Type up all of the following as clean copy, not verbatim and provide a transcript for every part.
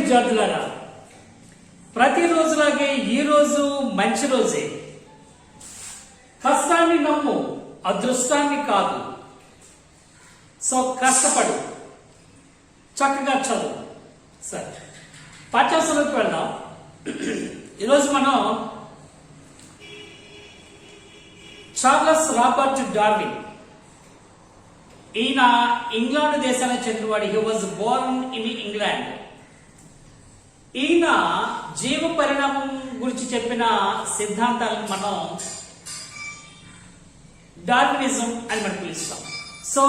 విద్యార్థులారా, ప్రతిరోజులాగే ఈ రోజు మంచి రోజే. కష్టాన్ని నమ్ము, అదృష్టాన్ని కాదు. సో కష్టపడు, చక్కగా చదువు. సరే, పాఠ్యాంశాలకు వెళ్దాం. ఈరోజు మనం చార్లెస్ రాబర్ట్ డార్విన్, ఈయన ఇంగ్లాండ్ దేశానికి చెందినవాడు. He was Born in England. ఈయన జీవ పరిణామం గురించి చెప్పిన సిద్ధాంతాలను మనం డార్వినిజం అని మనం పిలుస్తాం. సో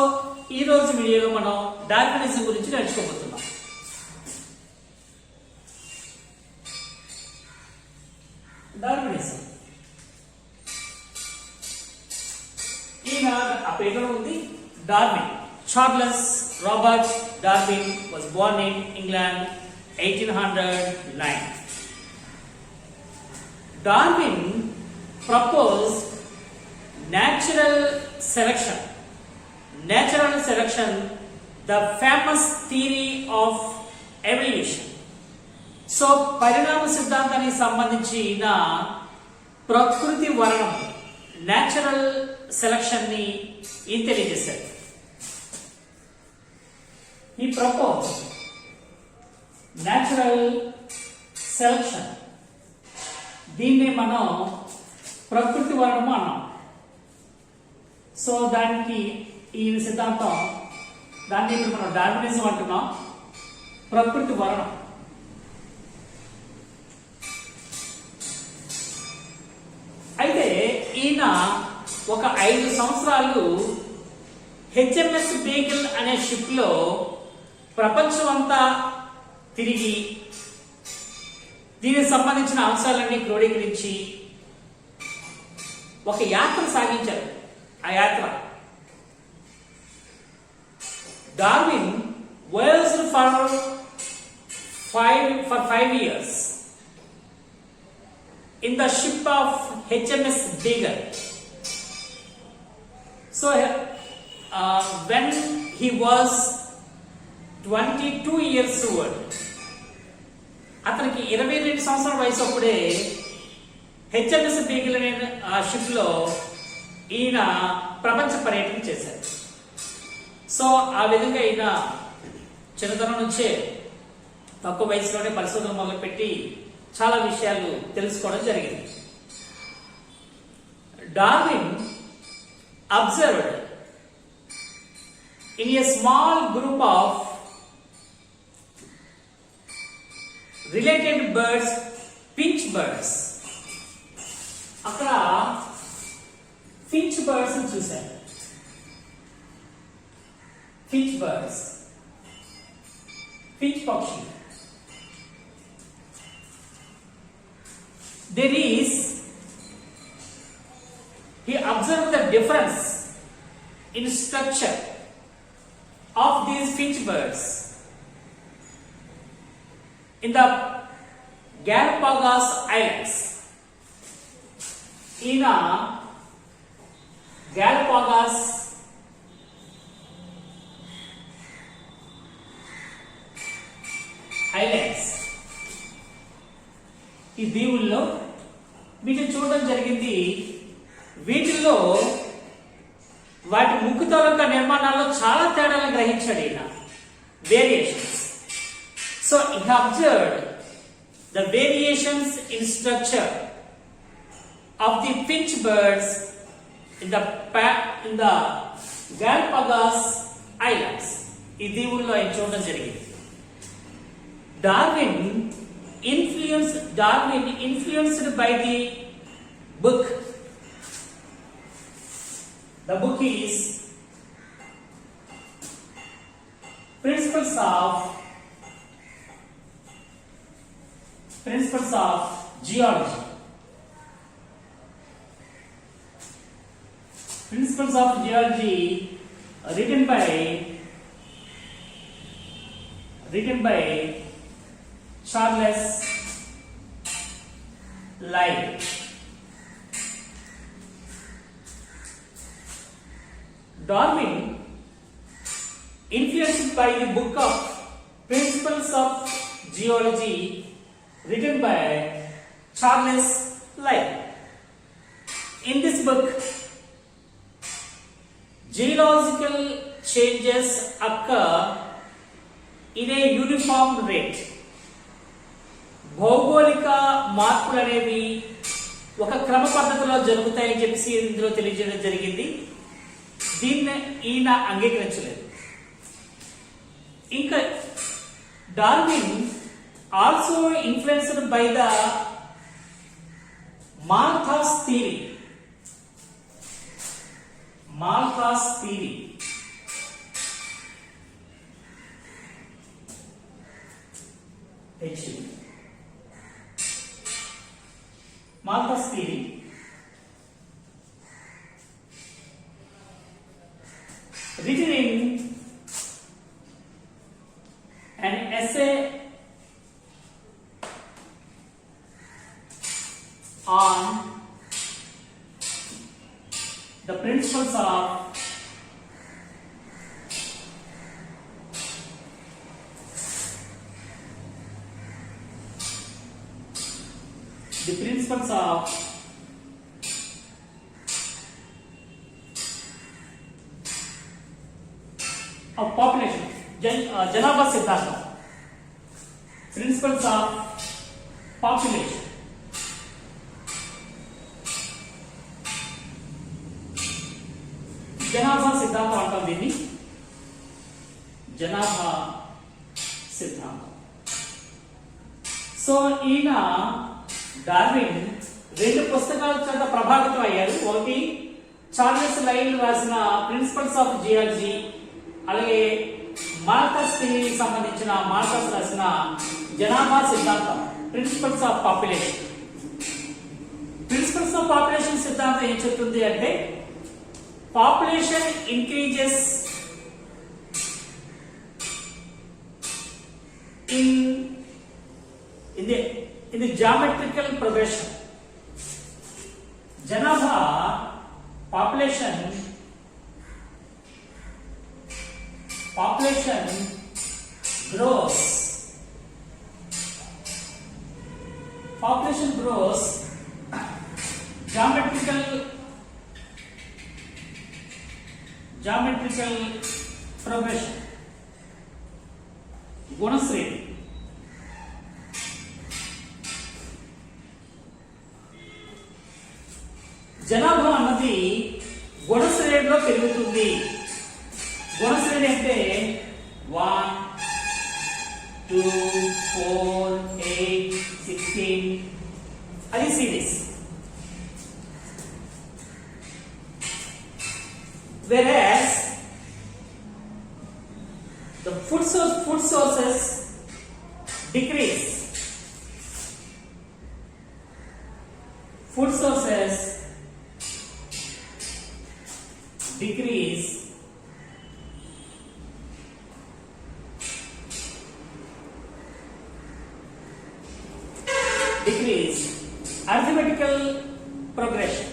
ఈ రోజు వీడియోలో మనం డార్వినిజం గురించి నేర్చుకోబోతున్నాం. డార్వినిజం ఈయన ఆ పేరులో ఉంది Darwin. Charles Robert Darwin was Born in England 1809. Darwin proposed natural selection, the famous theory of evolution. So పరిణామ సిద్ధాంతానికి సంబంధించిన ప్రకృతి వర్ణం, న్యాచురల్ సెలక్షన్ ని ఈయన తెలియజేశారు. ఈ ప్రపోజ్ న్యాచురల్ సెలక్షన్, దీన్ని మనం ప్రకృతి వర్ణము అన్నాం. సో దానికి ఈ సిద్ధాంతం, దాన్ని ఇప్పుడు మనం డార్వినిజం అంటున్నాం. ప్రకృతి వర్ణం అయితే ఈయన ఒక 5 సంవత్సరాలు HMS బీగల్ అనే షిప్ లో ప్రపంచం అంతా తిరిగి దీనికి సంబంధించిన అంశాలన్నీ క్రోడీకరించి ఒక యాత్ర సాగించారు. ఆ యాత్ర Darwin voyaged for 5 years in the ship of HMS Beagle. So when he was 22 years old, అతనికి 22 సంవత్సరాల వయసు అప్పుడే HMS బీగల్ అనే ఆ షిప్ లో ఈయన ప్రపంచ పర్యటన చేశారు. సో ఆ విధంగా ఈయన చిన్నతనం నుంచే తక్కువ వయసులోనే పరిశోధన మొదలుపెట్టి చాలా విషయాలు తెలుసుకోవడం జరిగింది. Darwin observed in a small group of related birds, Finch birds. అక్కడ ఫించ్ బర్డ్స్ చూశారు. ఫించ్ బర్డ్స్, ఫించ్ పక్షి. He observed the difference in structure of these finch birds in the Galapagos Islands. In Galapagos Islands, ఈ దీవుల్లో వీటిని చూడడం జరిగింది. వీటిల్లో వాటి ముక్కు తాలూకా నిర్మాణాల్లో చాలా తేడాలను గ్రహించాడు ఈయన, variations. So he observed the variations in structure of the finch birds in the Galapagos Islands. ఈ దీవుల్లో ఆయన చూడడం జరిగింది. Darwin influenced by the book. The book is Principles of Geology. Principles of Geology, written by Charles Lyell. Darwin, influenced by the book of Principles of Geology, written by Charles Lyell. In this book, geological changes occur in a uniform rate. భౌగోళిక మార్పులు అనేవి ఒక క్రమ పద్ధతిలో జరుగుతాయని చెప్పి ఇందులో తెలియజేయడం జరిగింది. దీన్ని ఈయన అంగీకరించలేదు. ఇంకా Darwin also influenced by the Malthus theory. Malthus theory. Malthus theory written in an essay on the principles of population, Janaba Siddhartha, principles of population. జనాభా సిద్ధాంతం అంటాం దీన్ని. జనాభా సిద్ధాంతం. సో ఈయన డార్విన్ రెండు పుస్తకాల చేత ప్రభావితం అయ్యారు. ఒకటి చార్లెస్ లైల్ రాసిన ప్రిన్సిపల్స్ ఆఫ్ జియాలజీ, అలాగే మాల్థస్ థియరీకి సంబంధించిన మాల్థస్ రాసిన జనాభా సిద్ధాంతం, principles of population. Principles of population సిద్ధాంతం ఏం చెప్తుంది అంటే, population increases in the geometrical progression. Janabha population grows. Population grows geometrical progression. గుణశ్రేణి. జనాభా అన్నది గుణశ్రేణిలో పెరుగుతుంది. గుణశ్రేణి అంటే 1, 2, 4, 8, 16 అది series. Whereas the food sources decrease. Food sources decrease arithmetical progression.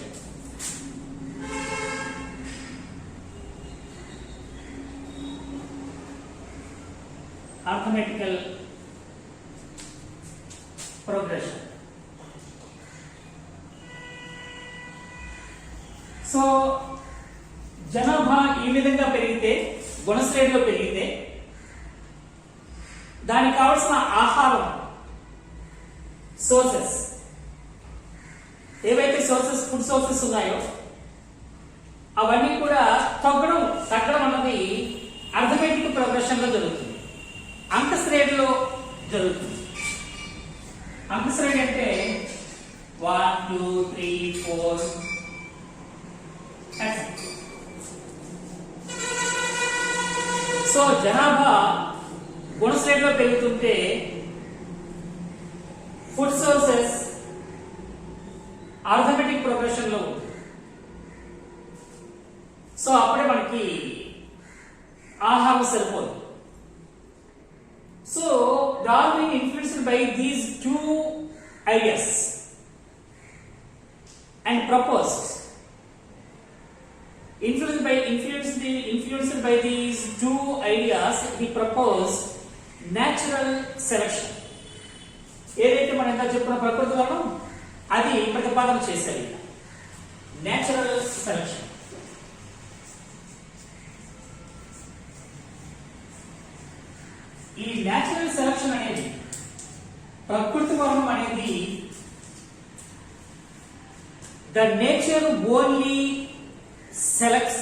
Arithmetical progression. So జనాభా ఈ విధంగా పెరిగితే, గుణశ్రేణిలో పెరిగితే, దానికి కావాల్సిన ఆహారం సోర్సెస్ ఏవైతే ఫుడ్ సోర్సెస్ ఉన్నాయో అవన్నీ కూడా తగ్గడం అన్నది అర్థమెటిక్ ప్రోగ్రెషన్ లో జరుగుతుంది. అంక శ్రేణిలో జరుగుతుంది. అంక శ్రేణి అంటే 1, 2, 3, 4 సో జనాభా గుణశ్రేణిలో పెరుగుతుంటే ఫుడ్ సోర్సెస్ అర్థమెటిక్ ప్రోగ్రెషన్ లో ఉంటుంది. సో అప్పుడే మనకి ఆహారం సరిపోదు. So Darwin influenced by these two ideas and proposed influenced by these two ideas he proposed natural selection. ఏదైతే మనం ఇంత చెప్పిన ప్రకృతి వలన అది ప్రతిపాదన చేశారు. Natural selection. ఈ నేచురల్ సెలక్షన్ అనేది ప్రకృతి వర్ణం అనేది the nature only selects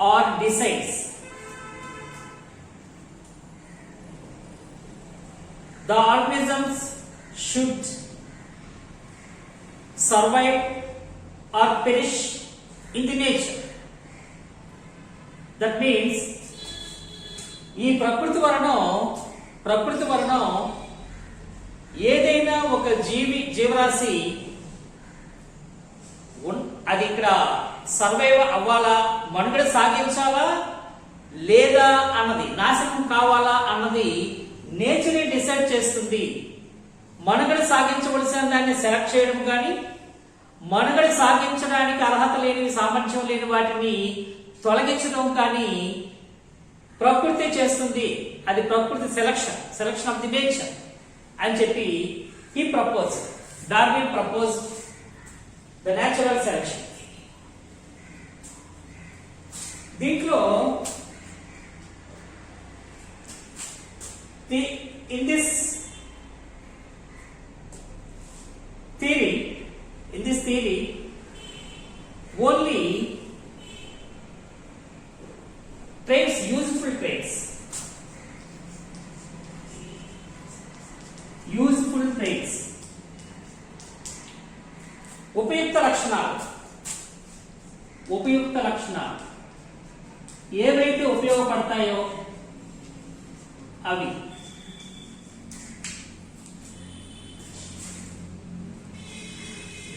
or decides the organisms should survive or perish in the nature. That means ఈ ప్రకృతి వర్ణం ఏదైనా ఒక జీవరాశి అది ఇక్కడ సర్వైవ్ అవ్వాలా, మనుగడ సాగించాలా లేదా అన్నది, నాశనం కావాలా అన్నది నేచర్ డిసైడ్ చేస్తుంది. మనుగడ సాగించవలసిన దాన్ని సెలెక్ట్ చేయడం కానీ, మనుగడ సాగించడానికి అర్హత లేని, సామర్థ్యం లేని వాటిని తొలగించడం కానీ ప్రకృతి చేస్తుంది. అది ప్రకృతి సెలక్షన్ ఆఫ్ ది నేచర్ అని చెప్పి ఈ propose Darwin propose the natural selection. దీంట్లో in this theory only useful traits ఉపయుక్త లక్షణాలు ఏవైతే ఉపయోగపడతాయో అవి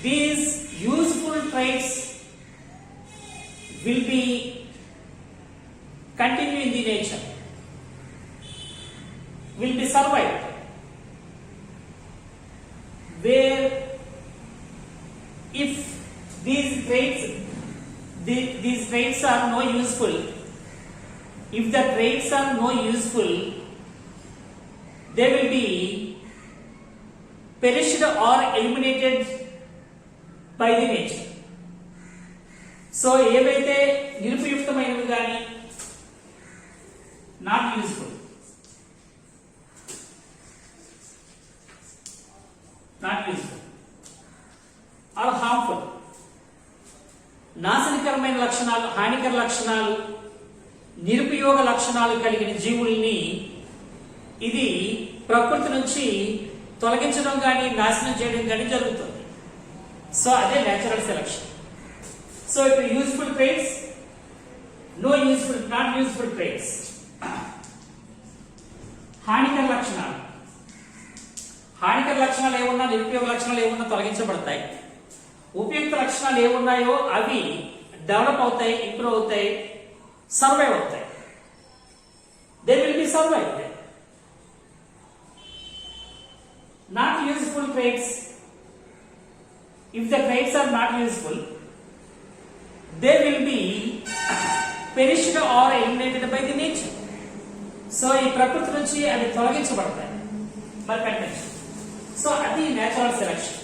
these useful traits will be continue in the nature, will be survived, where if these traits are no useful, if the traits are no useful, they will be perished or eliminated by the nature. So ఏవైతే నిరుపయుక్తమైనవి కానీ, not useful or harmful, నాశనకరమైన లక్షణాలు, హానికర లక్షణాలు, నిరుపయోగ లక్షణాలు కలిగిన జీవుల్ని ఇది ప్రకృతి నుంచి తొలగించడం కానీ, నాశనం చేయడం కానీ జరుగుతుంది. సో అదే నేచురల్ సెలక్షన్. సో ఇప్పుడు యూస్ఫుల్ ట్రైట్స్, నాట్ యూస్ఫుల్ ట్రైట్స్. హానికర లక్షణాలు ఏమున్నా, నిరుపయోగ లక్షణాలు ఏమున్నా తొలగించబడతాయి. ఉపయుక్త లక్షణాలు ఏమున్నాయో అవి డెవలప్ అవుతాయి, ఇంప్రూవ్ అవుతాయి, సర్వైవ్ అవుతాయి. They will be survived. Not useful traits, if the traits are not useful, they will be perished or eliminated by the nature. So ఈ ప్రకృతి నుంచి అవి తొలగించబడతాయి. మరి కంటెన్షన్. సో అది natural selection.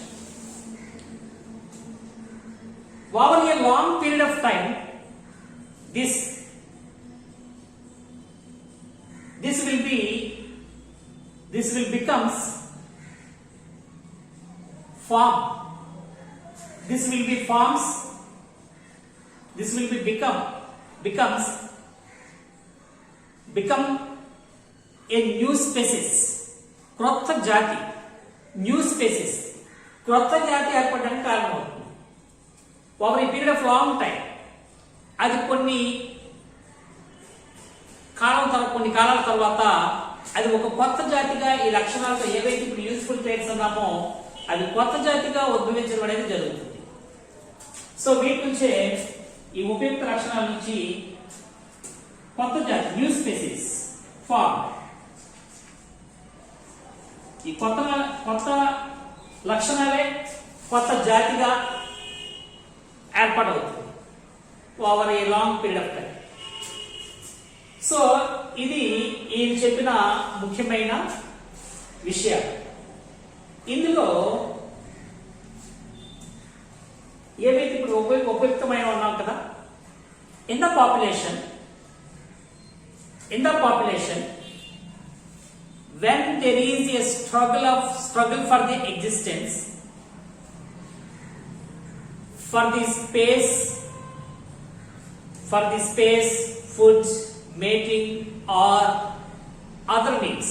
Over a long period of time, this will becomes form. This will be forms. This will be become a new species. క్రొత్త జాతి, new species, క్రొత్త జాతి ఏర్పడడానికి కారణమవుతుంది. Over a period of long time, అది కొన్ని కాలాల తర్వాత అది ఒక కొత్త జాతిగా, ఈ లక్షణాలతో ఏవైతే ఇప్పుడు యూస్ఫుల్ ట్రైట్స్ అన్నామో అది కొత్త జాతిగా ఉద్భవించడం అనేది జరుగుతుంది. సో వీటి నుంచే, ఈ ఉపయుక్త లక్షణాల నుంచి కొత్త జాతి, న్యూ స్పీసీస్ ఫార్మ్. ఈ కొత్త లక్షణాలే కొత్త జాతిగా ఏర్పాటవుతుంది over a long period of time. So ఇది ఈయన చెప్పిన ముఖ్యమైన విషయాలు. ఇందులో ఏవైతే ఇప్పుడు ఉపయుక్తమైన ఉన్నాం కదా, in the population when there is a struggle for the existence, for the space, food, mating or other needs,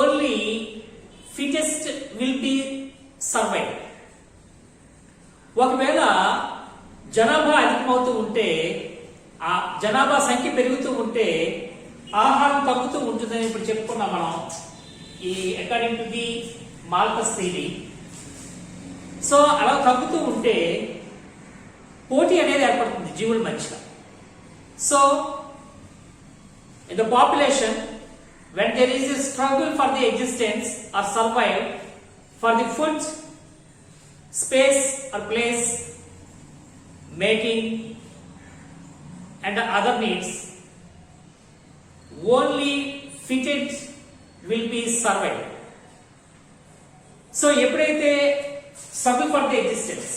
only fittest will be survived. ఒకవేళ జనాభా అధికమవుతూ ఉంటే, ఆ జనాభా సంఖ్య పెరుగుతూ ఉంటే ఆహారం తగ్గుతూ ఉంటుందని ఇప్పుడు చెప్పుకున్నాం మనం ఈ according to the Malthus theory. So అలా తగ్గుతూ ఉంటే పోటీ అనేది ఏర్పడుతుంది జీవుల మధ్య. So in the population when there is a struggle for the existence or survive for the food, space or place, mating and other needs, only fitted will be survived. So ఎప్పుడైతే struggle for the existence,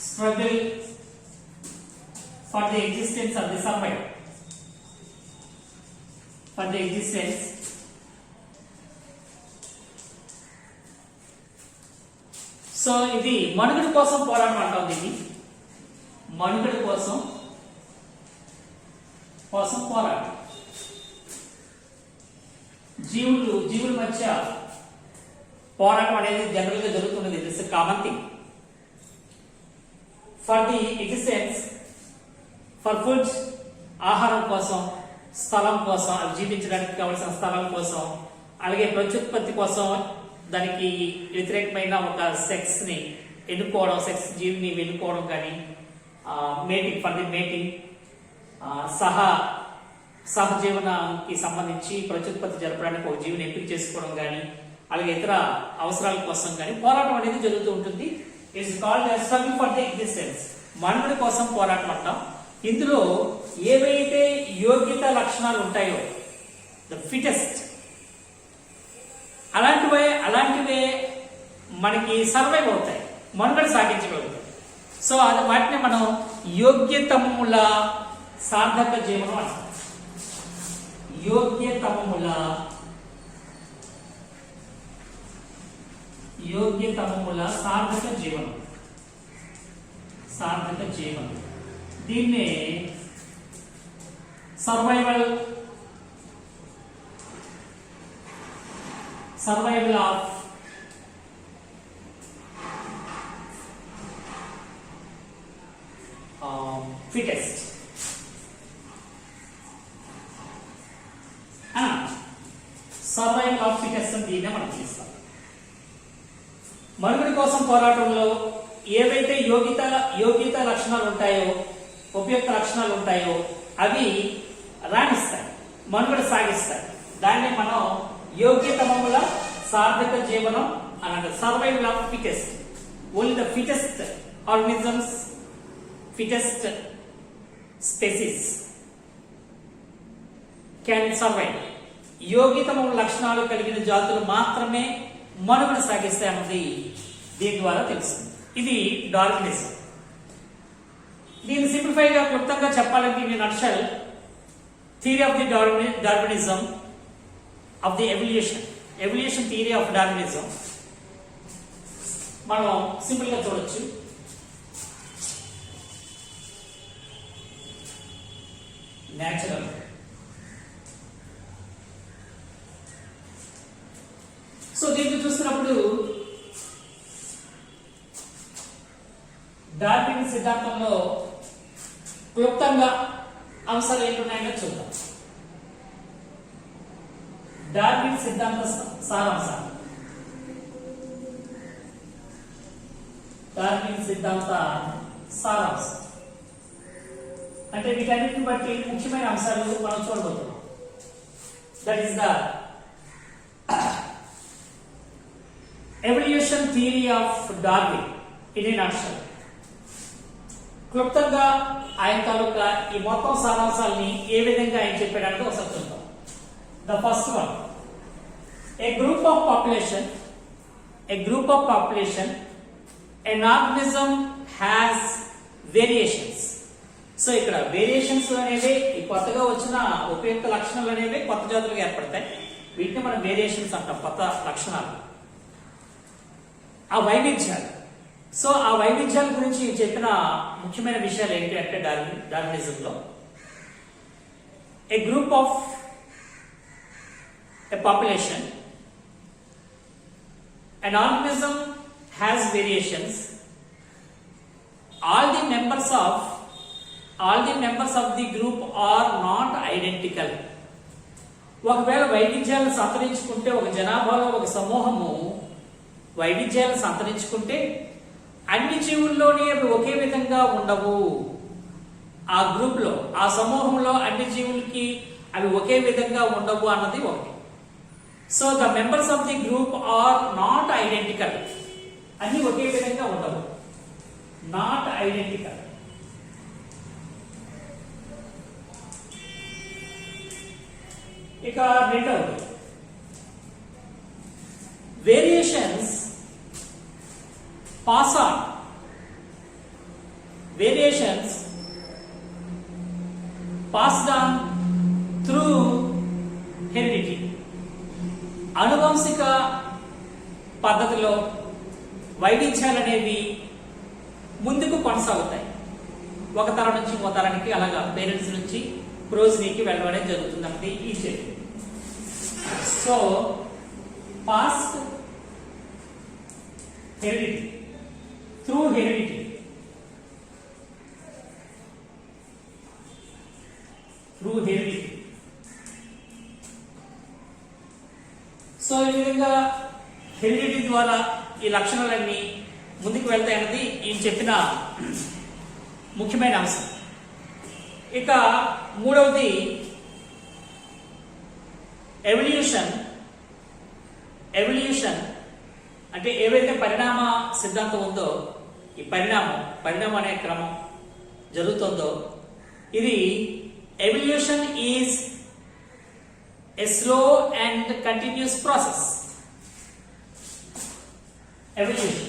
struggle for the existence of the survival, for the existence, so ఇది మనుగడ కోసం పోరాటం అంటాం. దీన్ని మనుగడ కోసం పోరాటం. జీవుల మధ్య పోరాటం అనేది జనరల్ గా జరుగుతున్నది. It's common thing. For the existence, for food, ఆహారం కోసం, స్థలం కోసం, అవి జీవించడానికి కావలసిన స్థలం కోసం, అలాగే ప్రత్యుత్పత్తి కోసం దానికి వ్యతిరేకమైన ఒక సెక్స్ ని ఎన్నుకోవడం, సెక్స్ జీవిని ఎన్నుకోవడం కానీ, మేటింగ్, ఫర్ ది మేటింగ్, సహజీవనానికి సంబంధించి ప్రత్యుత్పత్తి జరపడానికి ఒక జీవిని ఎంపిక చేసుకోవడం కానీ, అలాగే ఇతర అవసరాల కోసం కానీ పోరాటం అనేది జరుగుతూ ఉంటుంది. It's called as struggle for the existence. మనుగడ కోసం పోరాటం అంటాం. ఇందులో ఏవైతే యోగ్యత లక్షణాలు ఉంటాయో, ద ఫిటెస్ట్, అలాంటివే మనకి సర్వైవ్ అవుతాయి, మనుగడ సాగించగలుగుతాయి. సో అది వాటిని మనం యోగ్యతముల సార్థక జీవనం అంటాం. యోగ్యతముల సార్థక జీవనం. దీన్నే survival of fittest. Survival of fittest అని దీన్నే మనం చేస్తాం. మనుగడ కోసం పోరాటంలో ఏవైతే యోగ్యత లక్షణాలు ఉంటాయో, ఉపయుక్త లక్షణాలు ఉంటాయో అవి రాణిస్తాయి, మనుగడ సాగిస్తాయి. దాన్ని మనం యోగ్యతమముల సార్థక జీవనం అని అంటారు. Survival of fittest. Only the fittest organisms, fittest species can survive. యోగ్యతమముల లక్షణాలు కలిగిన జాతులు మాత్రమే మనుగడ సాగిస్తాయి అన్నది దీని ద్వారా తెలుస్తుంది. ఇది డార్వినిజం. దీన్ని సింప్లిఫైగా క్లుప్తంగా చెప్పాలంటే in nutshell, theory of the Darwinism of the evolution theory of Darwinism మనం సింపుల్ గా చూడొచ్చు. న్యాచురల్, సో దీన్ని చూస్తున్నప్పుడు డార్విన్ సిద్ధాంతంలో క్లుప్తంగా అంశాలు ఏంటున్నాయో చూద్దాం. డార్విన్ సిద్ధాంత సారాంశాలు. అంటే వీటన్నిటిని బట్టి ముఖ్యమైన అంశాలు మనం చూడబోతున్నాం. That is the evolution theory of Darwin in a nutshell. క్లుప్తంగా ఆయన తాలూకా ఈ మొత్తం సారాంశాలని ఏ విధంగా ఆయన చెప్పాడంటే ఒకసారి చూద్దాం. The first one, a group of population, an organism has variations. So ఇక్కడ వేరియేషన్స్ అనేవి ఈ కొత్తగా వచ్చిన ఉపయుక్త లక్షణాలు అనేవి కొత్త జాతులుగా ఏర్పడతాయి. వీటిని మనం వేరియేషన్స్ అంటాం, కొత్త లక్షణాలు, ఆ వైవిధ్యాలు. సో ఆ వైవిధ్యాల గురించి చెప్పిన ముఖ్యమైన విషయాలు ఏంటి అంటే డార్వినిజంలో a group of a population, an organism has variations. All the members of the group are not identical. ఒకవేళ వైవిధ్యాలను సంతరించుకుంటే, ఒక జనాభాలో ఒక సమూహము వైవిధ్యాలను సంతరించుకుంటే అన్ని జీవుల్లోనే అవి ఒకే విధంగా ఉండవు. ఆ గ్రూప్ లో, ఆ సమూహంలో అన్ని జీవులకి అవి ఒకే విధంగా ఉండవు అన్నది ఒకటి. So the members of the group are not identical. అన్ని ఒకే విధంగా ఉండవు, నాట్ ఐడెంటికల్. ఇక రెండవది, variations pass on. Variations passed on through heredity. అనువంశిక పద్ధతిలో వైవిధ్యాలు అనేవి ముందుకు కొనసాగుతాయి. ఒక తరం నుంచి ఇంకో తరానికి, అలాగా పేరెంట్స్ నుంచి ప్రోజినీకి వెళ్ళడం జరుగుతుందంటే ఈ చెట్టు. So past heredity through heredity. So ఈ విధంగా హెరిడిటీ ద్వారా ఈ లక్షణాలన్నీ ముందుకు వెళ్తాయన్నది ఈయన చెప్పిన ముఖ్యమైన అంశం. ఇక మూడవది ఎవల్యూషన్. అంటే ఏవైతే పరిణామ సిద్ధాంతం ఉందో, ఈ పరిణామం అనే క్రమం జరుగుతుందో, ఇది evolution is a slow and continuous process. Evolution.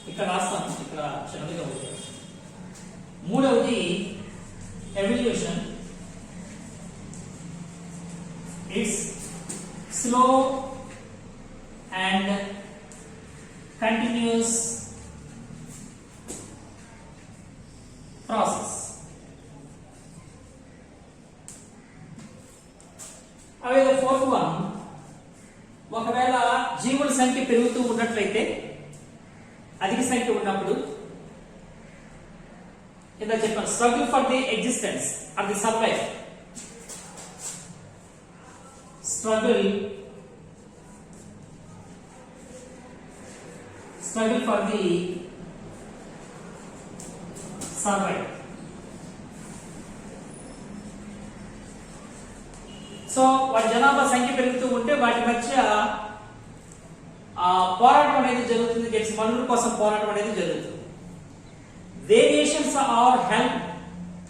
ఇక్కడ రాస్తాను, ఇక్కడ చిన్నదిగా ఉంది. మూడవది evolution it's slow and continuous process. అలాగే ఫోర్త్ వన్, ఒకవేళ జీవుల సంఖ్య పెరుగుతూ ఉన్నట్లయితే, అధిక సంఖ్య ఉన్నప్పుడు, ఇందా చెప్పాను, struggle for the existence or the survive. Struggle for the survive. So వాటి జనాభా సంఖ్య పెరుగుతూ ఉంటే వాటి మధ్య పోరాటం అనేది జరుగుతుంది, మనుగడ కోసం పోరాటం అనేది జరుగుతుంది. Variations or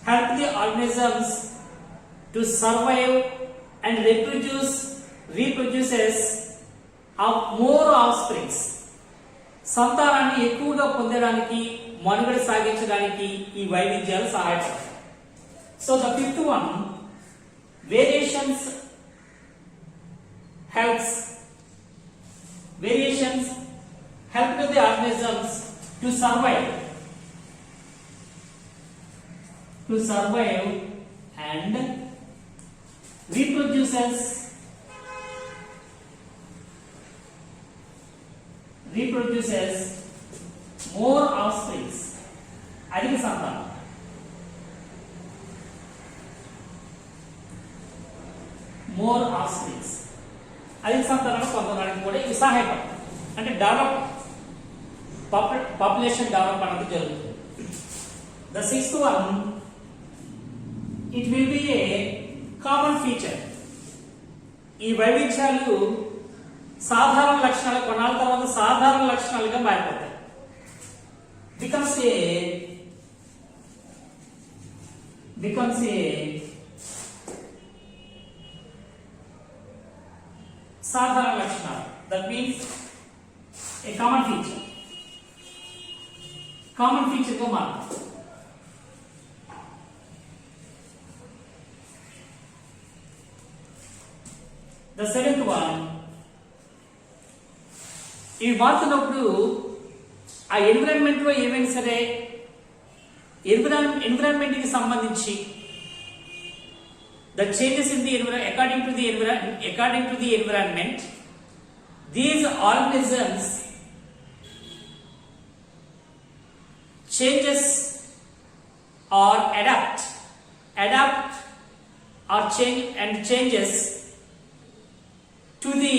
help the organisms to survive and reproduces of more offsprings. సంతానాన్ని ఎక్కువగా పొందడానికి, మనుగడ సాగించడానికి ఈ వైవిధ్యాలు సహాయపడతాయి. So the fifth one, variations help the organisms to survive and reproduces more offsprings. అధిక సంతానం. మోర్ ఆఫ్స్ప్రింగ్స్, అధిక సంతానాన్ని పొందడానికి కూడా ఇది సహాయపడుతుంది. అంటే పాపులేషన్ డెవలప్ అనేది జరుగుతుంది. The sixth one, it will be a common feature. ఈ వైవిధ్యాలు సాధారణ లక్షణాలు కొన్నాళ్ళ తర్వాత సాధారణ లక్షణాలుగా మారిపోతాయి. బికమ్స్ ఏ సాధారణ లక్షణాలు. That means a common feature గా మారుతుంది. The seventh one, ఇవి మారుతున్నప్పుడు ఆ ఎన్విరాన్మెంట్ లో ఏమైనా సరే ఎన్విరాన్మెంట్ కి సంబంధించి the changes in the according to the environment, these organisms changes or adapt or changes to the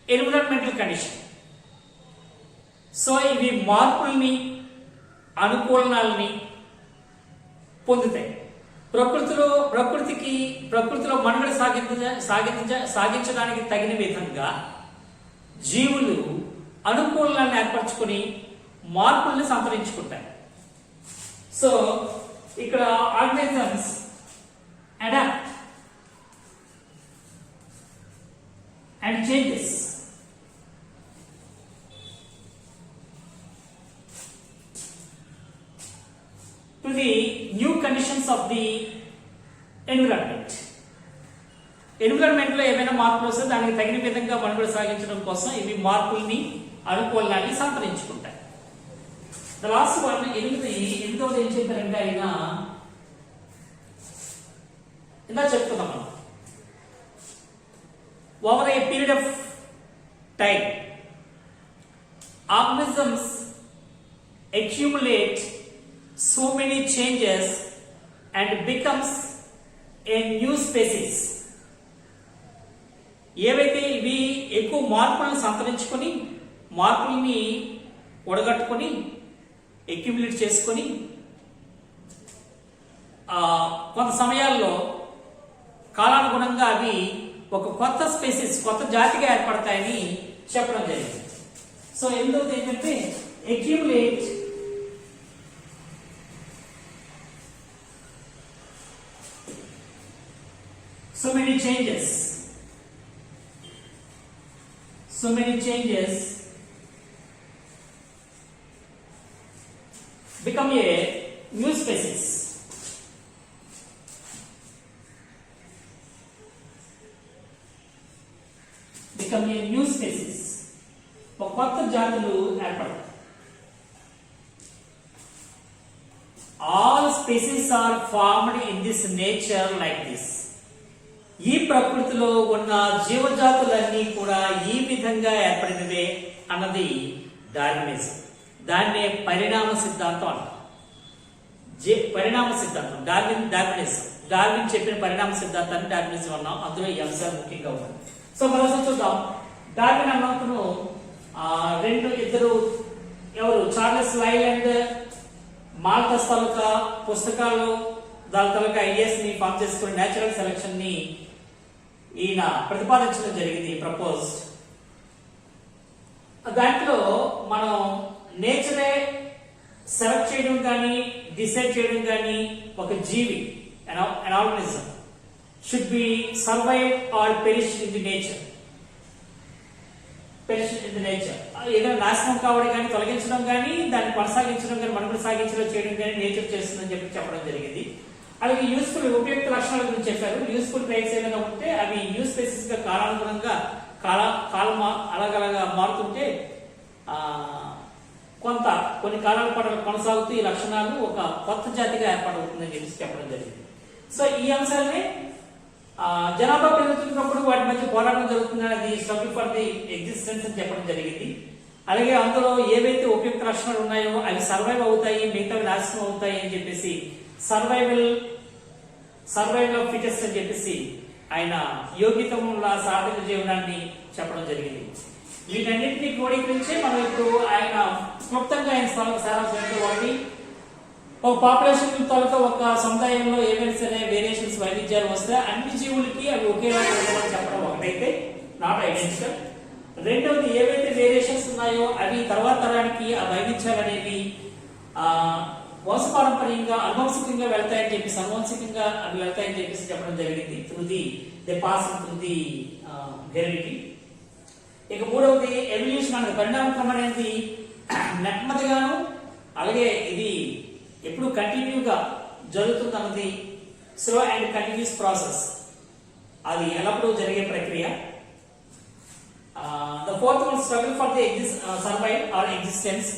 environmental condition. So ఇవి మార్పుల్ని అనుకూలనాలని పొందుతాయి. ప్రకృతిలో మనుగడ సాగించడానికి తగిన విధంగా జీవులు అనుకూలనాలను ఏర్పరచుకొని మార్పుల్ని సంతరించుకుంటాయి. సో ఇక్కడ organisms adapt and changes to the new conditions of the environment. Environment లో ఏమైనా మార్పులు వస్తే దానికి తగిన విధంగా మనుగడ సాగించడం కోసం ఇవి మార్పుల్ని అనుకూలాన్ని సంతరించుకుంటాయి. ద లాస్ట్ వన్ ఎనిమిదవది ఏం చెప్పారంటే ఆయన ఇలా చెప్తున్నాం మనం. Over a period of time, organisms accumulate so many changes and becomes a new species. ఏవైతే ఇవి ఎక్కువ మార్పులను సంతరించుకొని మార్పుల్ని ఒడగట్టుకొని అక్యుములేట్ చేసుకొని కొంత సమయాల్లో కాలానుగుణంగా అవి ఒక కొత్త స్పీసీస్ కొత్త జాతిగా ఏర్పడతాయని చెప్పడం జరిగింది. సో ఎందుకు ఏంటంటే accumulate so many changes become a new species. ఒక కొత్త జాతులు ఏర్పడతాయి. All species are formed in this nature like this. ఈ ప్రకృతిలో ఉన్న జీవజాతులన్నీ కూడా ఈ విధంగా ఏర్పడినవే అన్నది డార్వినిజం. దాన్నే పరిణామ సిద్ధాంతం అంటారు. పరిణామ సిద్ధాంతం డార్విన్ చెప్పిన పరిణామ సిద్ధాంతాన్ని డార్వినిజం అన్నాం. అందులో ఈ అంశాలు ముఖ్యంగా ఉన్నాయి. సో మరోసారి చూద్దాం. డార్విన్ అన్నప్పుడు ఇద్దరు ఎవరు చార్లెస్ లైల్ అండ్ మాల్థస్ తాలూకా పుస్తకాలు దాని తాలూకా ఐడియాస్ ని ఫామ్ చేసుకుని నేచురల్ సెలక్షన్ ని ఈయన ప్రతిపాదించడం జరిగింది. ప్రపోజ్ దాంట్లో మనం నేచరే సెలెక్ట్ చేయడం కానీ డిసైడ్ చేయడం కానీ ఒక జీవి an organism should be survive or perish in the nature. ఏదైనా నాశనం కావడం కానీ తొలగించడం కానీ దాన్ని కొనసాగించడం కానీ మనుగడ సాగించడం చేయడం కానీ నేచర్ చేస్తుందని చెప్పడం జరిగింది. అలాగే యూస్ఫుల్ ఉపయుక్త లక్షణాల గురించి చెప్పారు. యూస్ఫుల్ ట్రైట్స్ ఏమైనా ఉంటే అవి న్యూ స్పీసీస్ గా కాలానుగుణంగా కాలం అలాగలాగా మారుతుంటే కొన్ని కాలాల పాటు కొనసాగుతూ ఈ లక్షణాలు ఒక కొత్త జాతిగా ఏర్పడుతుందని చెప్పడం జరిగింది. సో ఈ అంశాలనే జనాభా పెరుగుతున్నప్పుడు వాటి మధ్య పోరాటం జరుగుతుంది అనేది స్ట్రగుల్ ఫర్ ది ఎగ్జిస్టెన్స్ అని చెప్పడం జరిగింది. అలాగే అందులో ఏవైతే ఉపయుక్త లక్షణాలు ఉన్నాయో అవి సర్వైవ్ అవుతాయి, మిగతావి నాశనం అవుతాయి అని చెప్పేసి సర్వైవల్ ఆఫ్ ఫిటెస్ట్ అని చెప్పేసి ఆయన యోగ్యతముల సార్థక జీవనాన్ని చెప్పడం జరిగింది. వీటన్నింటినీ క్రోడీకరించే మనం ఇప్పుడు ఆయన క్లుప్తంగా ఆయన సారాంశం ఒకటి ఒక పాపులేషన్ తాలూకా ఒక సముదాయంలో ఏవైనా సరే వేరియేషన్స్ వైవిధ్యాలు వస్తే అన్ని జీవులకి అవి ఒకేలా చెప్పడం ఒకటి. ఒకటైతే నాట్ ఐడెంటికల్. రెండవది ఏవైతే వేరియేషన్స్ ఉన్నాయో అవి తర్వాత తరానికి ఆ వైవిధ్యాలు అనేవి వంశపారంపర్యంగా అనువంశికంగా వెళ్తాయని చెప్పేసి అనువంశికంగా అవి వెళ్తాయని చెప్పేసి చెప్పడం జరిగింది. Through the pass through the heredity. ఇక మూడవది ఎవల్యూషన్ అనేది పరిణామక్రమం అనేది నెమ్మదిగాను అలాగే ఇది ఎప్పుడు కంటిన్యూగా జరుగుతుందన్నది స్లో అండ్ కంటిన్యూస్ ప్రాసెస్, అది ఎల్లప్పుడూ జరిగే ప్రక్రియ. The fourth one struggle for the survive or existence,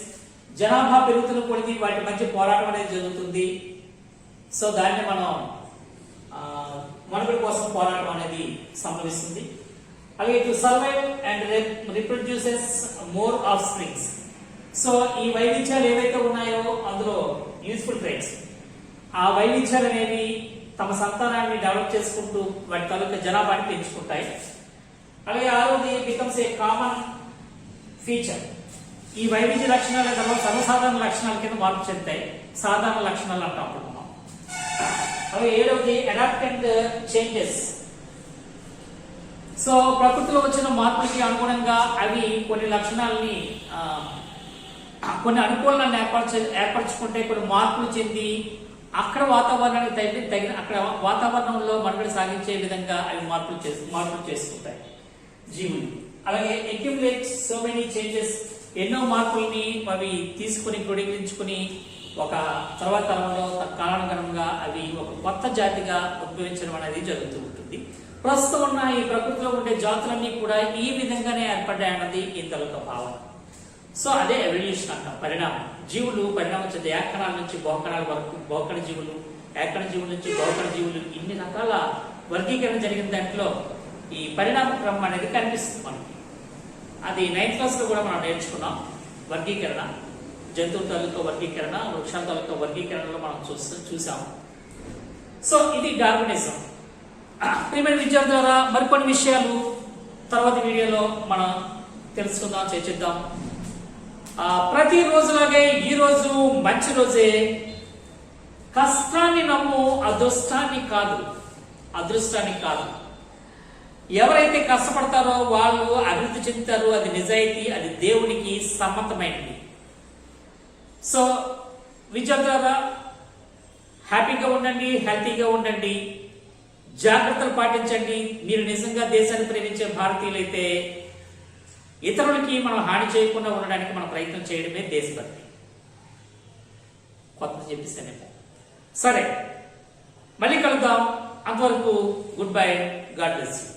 జనాభా పెరుగుతున్న కొద్ది వాటి మధ్య పోరాటం అనేది జరుగుతుంది. సో దాన్ని మనం మనుగడ కోసం పోరాటం అనేది సంభవిస్తుంది. అలాగే to survive and reproduces more of springs. So ఈ వైవిధ్యాలు ఏవైతే ఉన్నాయో అందులో యూస్ఫుల్ ట్రైట్స్, ఆ వైవిధ్యాలు అనేవి తమ సంతానాన్ని డెవలప్ చేసుకుంటూ వాటి తాలూకా జనాభాని పెంచుకుంటాయి. అలాగే ఆరోది బికమ్స్ ఏ కామన్ ఫీచర్. ఈ వైవిధ్య లక్షణాల తర్వాత సర్వసాధారణ లక్షణాల కింద మార్పు చెందుతాయి, సాధారణ లక్షణాలు అంటాం మనం. అలాగే ఏడవది అడాప్ట్ అండ్ చేంజెస్. సో ప్రకృతిలో వచ్చిన మార్పులకి అనుగుణంగా అవి కొన్ని లక్షణాలని కొన్ని అనుకూలనాన్ని ఏర్పరచుకుంటే కొన్ని మార్పులు చెంది అక్కడ వాతావరణానికి తగిన అక్కడ వాతావరణంలో మనుగడ సాగించే విధంగా అవి మార్పులు చేసుకుంటాయి జీవులు. అలాగే అక్యుములేట్ సో మెనీ చేంజెస్, ఎన్నో మార్పుల్ని అవి తీసుకుని క్రోడీకరించుకుని ఒక తర్వాత తరంలో కాలానుగుణంగా అవి ఒక కొత్త జాతిగా ఉద్భవించడం అనేది జరుగుతూ ఉంటుంది. ప్రస్తుతం ఉన్న ఈ ప్రకృతిలో ఉండే జాతులన్నీ కూడా ఈ విధంగానే ఏర్పడ్డాయన్నది ఇంతలో భావన. సో అదే ఎవల్యూషన్ అంటాం, పరిణామం. జీవులు పరిణామం చెందే ఏకణాల నుంచి బహుకణాల వరకు, బహుకణ జీవులు, ఏకణ జీవుల నుంచి బహుకణ జీవులు, ఇన్ని రకాల వర్గీకరణ జరిగిన దాంట్లో ఈ పరిణామ క్రమం అనేది కనిపిస్తుంది మనకి. అది 9th క్లాస్ లో కూడా మనం నేర్చుకున్నాం. వర్గీకరణ, జంతువుల తాలూకా వర్గీకరణ, వృక్షాల తాలూకా వర్గీకరణలో మనం చూసాం. సో ఇది డార్వినిజం. ప్రియమైన విద్యార్థి ద్వారా మరికొన్ని విషయాలు తర్వాత వీడియోలో మనం తెలుసుకుందాం, చర్చిద్దాం. ప్రతి రోజులాగే ఈ రోజు మంచి రోజే. కష్టాన్ని నమ్ము, అదృష్టాన్ని కాదు. ఎవరైతే కష్టపడతారో వాళ్ళు అభివృద్ధి చెందుతారు. అది నిజాయితీ, అది దేవునికి సమ్మతమైనది. సో విద్యార్థులారా హ్యాపీగా ఉండండి, హెల్తీగా ఉండండి, జాగ్రత్తలు పాటించండి. మీరు నిజంగా దేశాన్ని ప్రేమించే భారతీయులైతే ఇతరులకి మనం హాని చేయకుండా ఉండడానికి మనం ప్రయత్నం చేయడమే దేశభక్తి. కొత్త చెప్పిస్తానేమో. సరే, మళ్ళీ కలుద్దాం. అంతవరకు good bye, God bless you.